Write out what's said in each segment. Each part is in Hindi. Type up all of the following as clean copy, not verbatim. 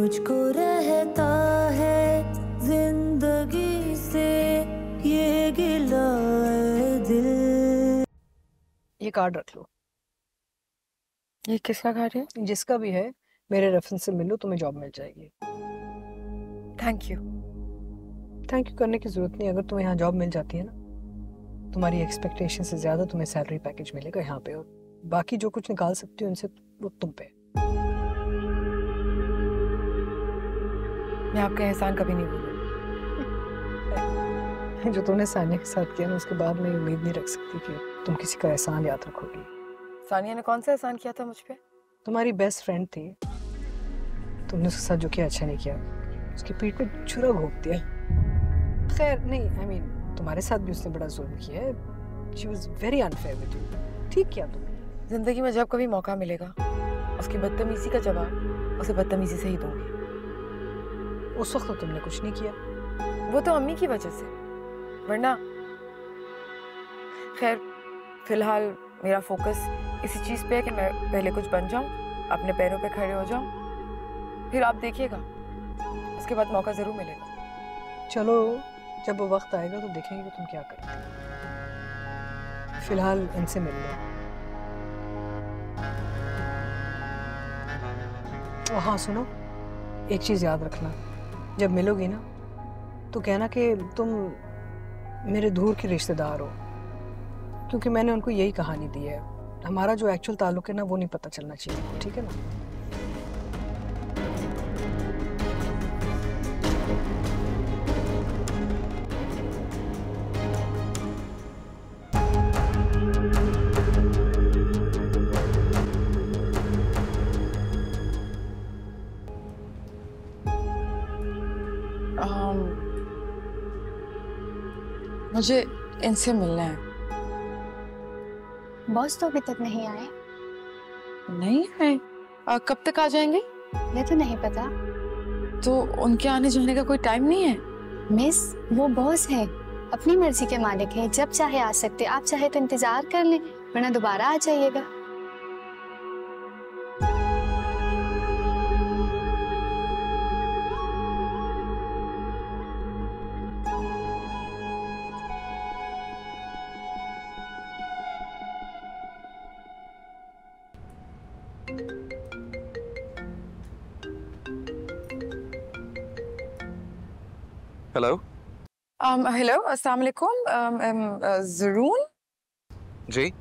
मुझको रहता है जिंदगी से ये गिला है दिल। ये कार्ड रख लो। ये किसका कार्ड है? जिसका भी है, मेरे रेफरेंस से मिलो, तुम्हें जॉब मिल जाएगी। Thank you. थैंक यू करने की जरूरत नहीं। अगर तुम्हें यहाँ जॉब मिल जाती है ना, तुम्हारी एक्सपेक्टेशन से ज्यादा तुम्हें सैलरी पैकेज मिलेगा यहाँ पे, और बाकी जो कुछ निकाल सकती हो उनसे वो तुम पे। मैं आपका एहसान कभी नहीं भूलूंगी। जो तुमने सानिया के साथ किया ना, उसके बाद मैं उम्मीद नहीं रख सकती कि तुम किसी का एहसान याद रखोगी। सानिया ने कौन सा एहसान किया था मुझ पे? तुम्हारी बेस्ट फ्रेंड थी, तुमने उसके साथ जो किया अच्छा नहीं किया, उसकी पीठ पे छुरा घोंप दिया। खैर नहीं, I mean, तुम्हारे साथ भी उसने बड़ा जुल्म किया है। She was very unfair with you। ठीक किया तुमने। जिंदगी में जब कभी मौका मिलेगा, उसकी बदतमीजी का जवाब उसे बदतमीजी से ही दूंगी। उस वक्त तो तुमने कुछ नहीं किया। वो तो अम्मी की वजह से, वरना खैर फिलहाल मेरा फोकस इसी चीज पे है कि मैं पहले कुछ बन जाऊं, अपने पैरों पे खड़े हो जाऊं, फिर आप देखिएगा उसके बाद मौका जरूर मिलेगा। चलो जब वो वक्त आएगा तो देखेंगे कि तुम क्या करते। फिलहाल इनसे मिल लो। और हाँ सुनो, एक चीज याद रखना, जब मिलोगी ना तो कहना कि तुम मेरे दूर के रिश्तेदार हो, क्योंकि मैंने उनको यही कहानी दी है। हमारा जो एक्चुअल ताल्लुक है ना, वो नहीं पता चलना चाहिए, ठीक है ना? मुझे इनसे मिलना है। बॉस तो अभी तक नहीं आए। नहीं है? कब तक आ जाएंगे? ये तो नहीं पता। तो उनके आने जाने का कोई टाइम नहीं है? मिस, वो बॉस है, अपनी मर्जी के मालिक है, जब चाहे आ सकते। आप चाहे तो इंतजार कर लें, वरना दोबारा आ जाइएगा। हेलो। हेलो, अस्सलाम वालेकुम। ज़रून जी।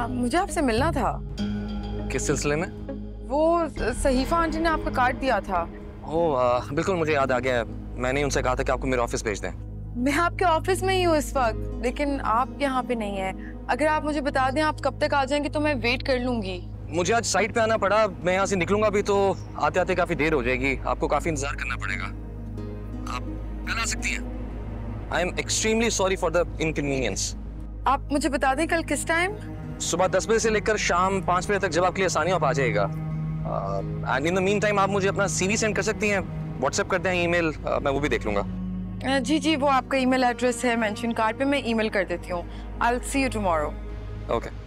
मुझे आपसे मिलना था। किस सिलसिले में? वो सहीफा आंटी ने आपका कार्ड दिया था। ओह बिल्कुल, मुझे याद आ गया। मैंने उनसे कहा था कि आपको मेरे ऑफिस भेज दें। मैं आपके ऑफिस में ही हूँ इस वक्त, लेकिन आप यहाँ पे नहीं हैं। अगर आप मुझे बता दें आप कब तक आ जाएंगे तो मैं वेट कर लूंगी। मुझे आज साइट पे आना पड़ा, मैं यहाँ से निकलूंगा भी तो आते आते काफी देर हो जाएगी, आपको काफी इंतजार करना पड़ेगा। आप कल आ सकती हैं। I am extremely sorry for the inconvenience. आप मुझे बता दें कल किस टाइम? सुबह 10 बजे से लेकर शाम 5 बजे तक, जब आपके लिए आसानी हो आप आ जाइएगा। And in the mean time आप मुझे अपना CV सेंड कर सकती हैं, व्हाट्सएप कर दें, ईमेल, मैं वो भी देख लूंगा। जी जी, वो आपका ईमेल एड्रेस है मेंशन कार्ड पे, मैं ईमेल कर देती हूँ। I will see you tomorrow. Okay.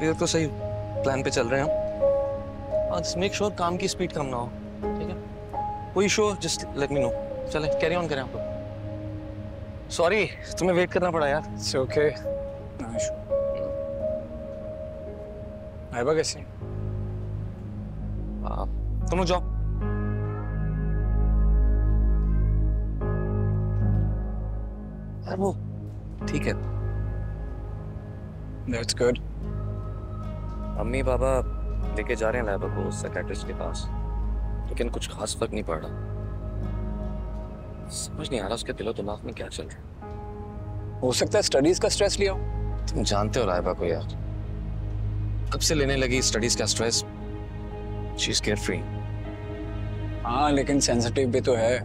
ये तो सही प्लान पे चल रहे हैं हम। जस्ट मेक श्योर काम की स्पीड कम ना हो, ठीक है? कोई issue just let me know. चले कैरी ऑन करें आप लोग। सॉरी तुम्हें वेट करना पड़ा यार। It's okay, no issue. आइबा कैसी? तुम लोग जाओ। यार वो ठीक है। That's good. अम्मी पापा लेके जा रहे हैं लैब को साइकियाट्रिस्ट के पास, लेकिन कुछ खास फर्क नहीं पड़ रहा। समझ नहीं आ रहा उसके दिलो दिमाग में क्या चल रहा है। हो सकता है स्टडीज का स्ट्रेस लिया हो। तुम जानते हो रायबा को यार, कब से लेने लगी स्टडीज का stress. She is care free. हाँ लेकिन सेंसिटिव भी तो है।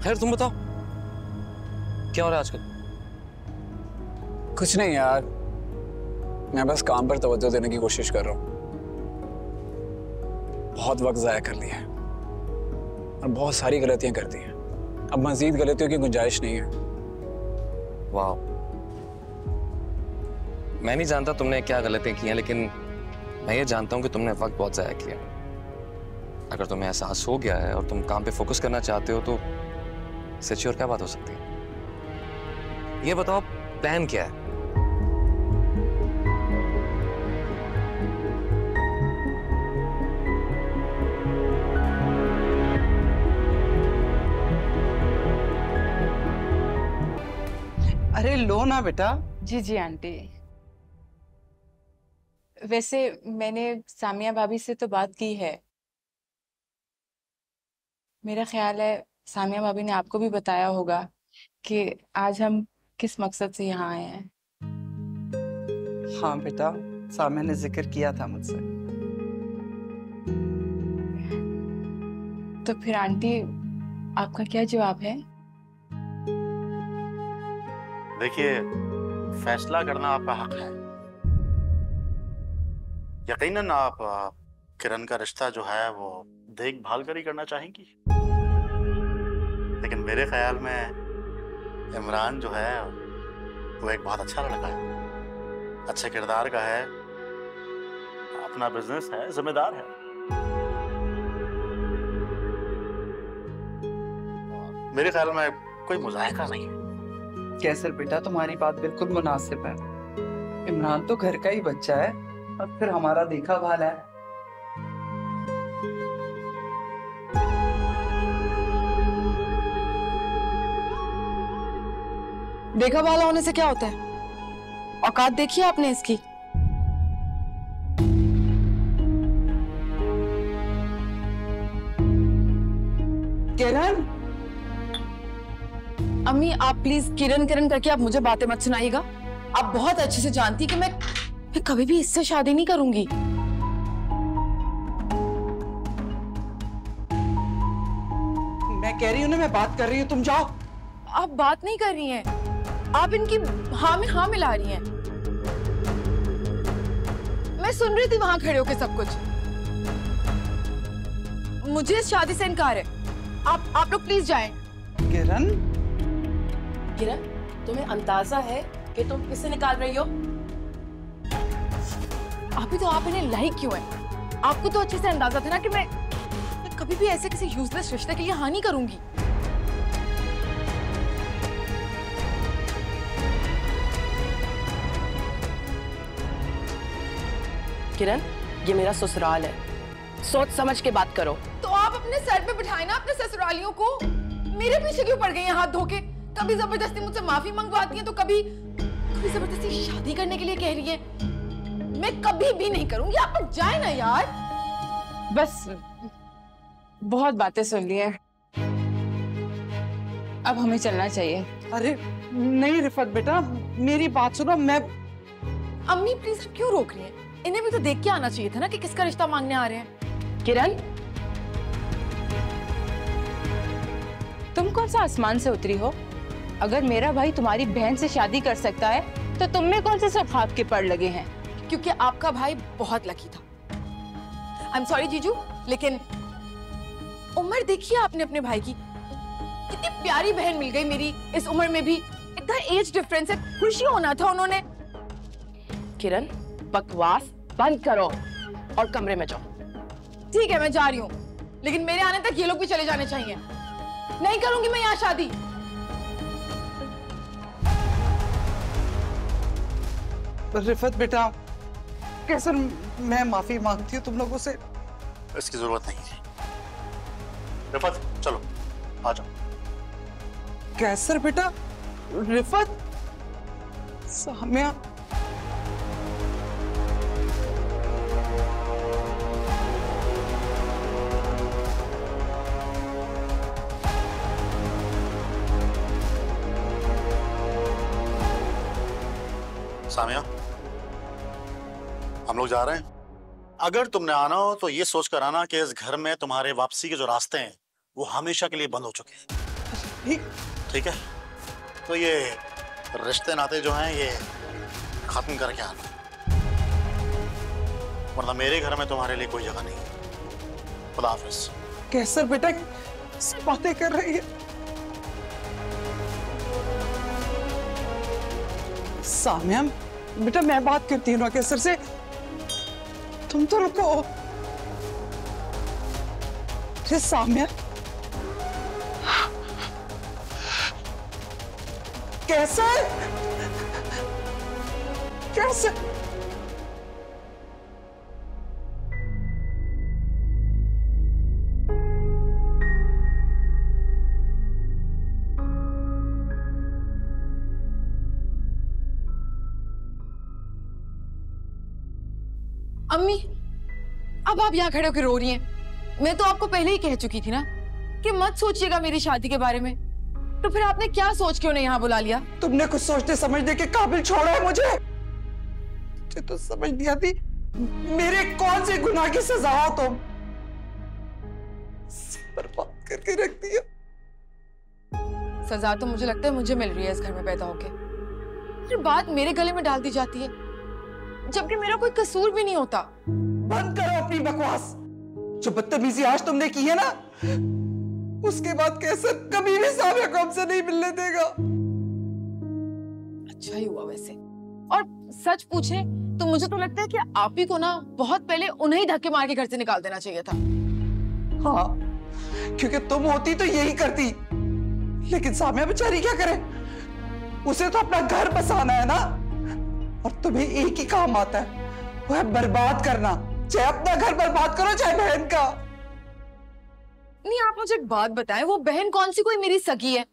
खैर तुम बताओ क्या हो रहा है आजकल? कुछ नहीं यार, मैं बस काम पर तवज्जो देने की कोशिश कर रहा हूँ। बहुत वक्त ज़ाया कर लिया है और बहुत सारी गलतियां कर दी हैं। अब मजीद गलतियों की गुंजाइश नहीं है। वाह, मैं नहीं जानता तुमने क्या गलतियां की हैं, लेकिन मैं ये जानता हूं कि तुमने वक्त बहुत ज़ाया किया। अगर तुम्हें एहसास हो गया है और तुम काम पे फोकस करना चाहते हो तो सच्ची और क्या बात हो सकती है। ये बताओ प्लान क्या है? अरे लो ना बेटा। जी जी आंटी। वैसे मैंने सामिया भाभी से तो बात की है। मेरा ख्याल है सामिया भाभी ने आपको भी बताया होगा कि आज हम किस मकसद से यहाँ आए हैं। हाँ बेटा, सामिया ने जिक्र किया था मुझसे। तो फिर आंटी आपका क्या जवाब है? देखिए, फैसला करना आपका हक है। यकीनन आप किरण का रिश्ता जो है वो देखभाल कर ही करना चाहेंगी, लेकिन मेरे ख्याल में इमरान जो है वो एक बहुत अच्छा लड़का है, अच्छे किरदार का है, अपना बिजनेस है, जिम्मेदार है। मेरे ख्याल में कोई मुजाहिका नहीं है। कैसर बेटा, तुम्हारी बात बिल्कुल मुनासिब है। इमरान तो घर का ही बच्चा है और फिर हमारा देखा भाला है। देखा भाला होने से क्या होता है? औकात देखिए आपने इसकी। किरण, अम्मी आप प्लीज किरण किरण करके आप मुझे बातें मत सुनाइएगा। आप बहुत अच्छे से जानती कि मैं कभी भी इससे शादी नहीं करूंगी। मैं कह रही हूँ ना, मैं बात कर रही हूँ, तुम जाओ। आप बात नहीं कर रही हैं, आप इनकी हाँ में हाँ मिला रही हैं। मैं सुन रही थी वहां खड़े होके सब कुछ। मुझे इस शादी से इनकार है। आप लोग प्लीज जाएं। किरण, किरण, तुम्हें अंदाजा है कि तुम किसे निकाल रही हो? अभी तो आप इन्हें लाइक क्यों है? आपको तो अच्छे से अंदाजा था ना कि मैं कभी भी ऐसे किसी यूजलेस रिश्ते के लिए हाँ नहीं करूंगी। किरण, ये मेरा ससुराल है, सोच समझ के बात करो। तो आप अपने सर पे बिठाए ना अपने ससुरालियों को। मेरे पीछे क्यों पड़ गई हैं हाथ धोके? कभी जबरदस्ती मुझसे माफी मंगवाती हैं तो कभी जबरदस्ती शादी करने के लिए कह रही है। मैं कभी भी नहीं करूंगी। आप लोग जाए ना यार। बस बहुत बातें सुन ली हैं, अब हमें चलना चाहिए। अरे नहीं रिफत बेटा, मेरी बात सुनो। मैं अम्मी प्लीज, आप क्यों रोक रही हैं? इन्हें भी तो देख के आना चाहिए था ना कि किसका रिश्ता मांगने आ रहे हैं। किरण, तुम कौन सा आसमान से उतरी हो? अगर मेरा भाई तुम्हारी बहन से शादी कर सकता है तो तुम में कौन से सब खाक के पड़ लगे हैं? क्योंकि आपका भाई बहुत लकी था। आई एम सॉरी जीजू, लेकिन उम्र देखिए आपने अपने भाई की। कितनी प्यारी बहन मिल गई मेरी इस उम्र में भी। इतना एज डिफरेंस है, खुशी होना था उन्होंने। किरण, बकवास बंद करो और कमरे में जाओ। ठीक है, मैं जा रही हूँ, लेकिन मेरे आने तक ये लोग भी चले जाने चाहिए। नहीं करूंगी मैं यहाँ शादी। रिफत बेटा, कैसर, मैं माफी मांगती हूँ तुम लोगों से। इसकी जरूरत नहीं है। रिफत, चलो आ जाओ। कैसर बेटा, रिफत, सामिया। सामिया, हम लोग जा रहे हैं। अगर तुमने आना हो तो ये सोच कर आना कि इस घर में तुम्हारे वापसी के जो रास्ते हैं वो हमेशा के लिए बंद हो चुके हैं। ठीक है? तो ये रिश्ते नाते जो हैं ये खत्म करके आना, वरना मेरे घर में तुम्हारे लिए कोई जगह नहीं है। खुदा हाफिज। कैसर बेटा कैसी बातें कर रही है? साम्या बेटा मैं बात करती हूँ ना कैसर से, तुम तो रुको। अरे साम्या कैसे कैसे अम्मी, अब आप यहाँ खड़े होकर रो रही हैं। मैं तो आपको पहले ही कह चुकी थी ना कि मत सोचिएगा मेरी शादी के बारे में। तो फिर आपने क्या सोच के उन्हें यहाँ बुला लिया? तुमने कुछ सोचने समझने के काबिल छोड़ा है मुझे। मुझे तो समझ नहीं आती मेरे कौन से गुनाह की सजा हो तुम। बर्बाद करके रख दिया। सजा तो मुझे लगता है मुझे मिल रही है इस घर में पैदा होके। फिर बात मेरे गले में डाल दी जाती है, जबकि मेरा कोई कसूर भी नहीं होता। बंद करो अपनी बकवास। जो बदतमीजी आज तुमने की है ना, उसके बाद कैसे कभी भी साम्या को हमसे नहीं मिलने देगा। अच्छा ही हुआ वैसे। और सच पूछे तो मुझे तो लगता है कि आप ही को ना बहुत पहले उन्हें ही धक्के मार के घर से निकाल देना चाहिए था। हाँ, क्योंकि तुम होती तो यही करती। लेकिन साम्या बेचारी क्या करे, उसे तो अपना घर बसाना है ना। और तुम्हें एक ही काम आता है, वो है बर्बाद करना। चाहे अपना घर बर्बाद करो, चाहे बहन का। नहीं, आप मुझे एक बात बताएं, वो बहन कौन सी कोई मेरी सगी है?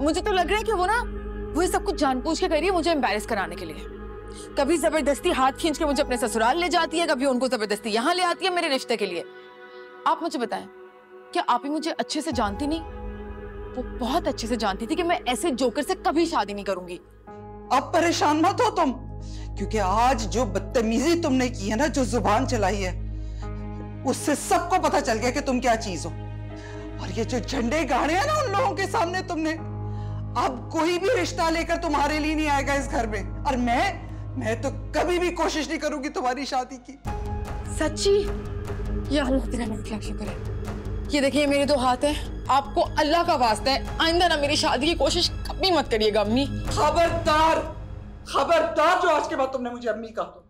मुझे तो लग रहा है कि वो सब कुछ जानबूझ के कर रही है मुझे एम्बैरेस कराने के लिए। कभी जबरदस्ती हाथ खींच के मुझे अपने ससुराल ले जाती है, कभी उनको जबरदस्ती यहाँ ले आती है मेरे रिश्ते के लिए। आप मुझे बताएं, क्या आप ही मुझे अच्छे से जानती नहीं? वो बहुत अच्छे से जानती थी कि मैं ऐसे जोकर से कभी शादी नहीं करूंगी। अब परेशान मत हो तुम, क्योंकि आज जो बदतमीजी तुमने की है ना, जो जुबान चलाई है, उससे सबको पता चल गया कि तुम क्या चीज हो। और ये जो झंडे गाड़े हैं ना उन लोगों के सामने तुमने, अब कोई भी रिश्ता लेकर तुम्हारे लिए नहीं आएगा इस घर में। और मैं तो कभी भी कोशिश नहीं करूंगी तुम्हारी शादी की। सच्ची? या अल्लाह तेरा नाम शुक्र है। ये देखिए मेरे दो हाथ हैं, आपको अल्लाह का वास्ता है आइंदा ना मेरी शादी की कोशिश कभी मत करिएगा अम्मी। खबरदार, खबरदार जो आज के बाद तुमने मुझे अम्मी कहा।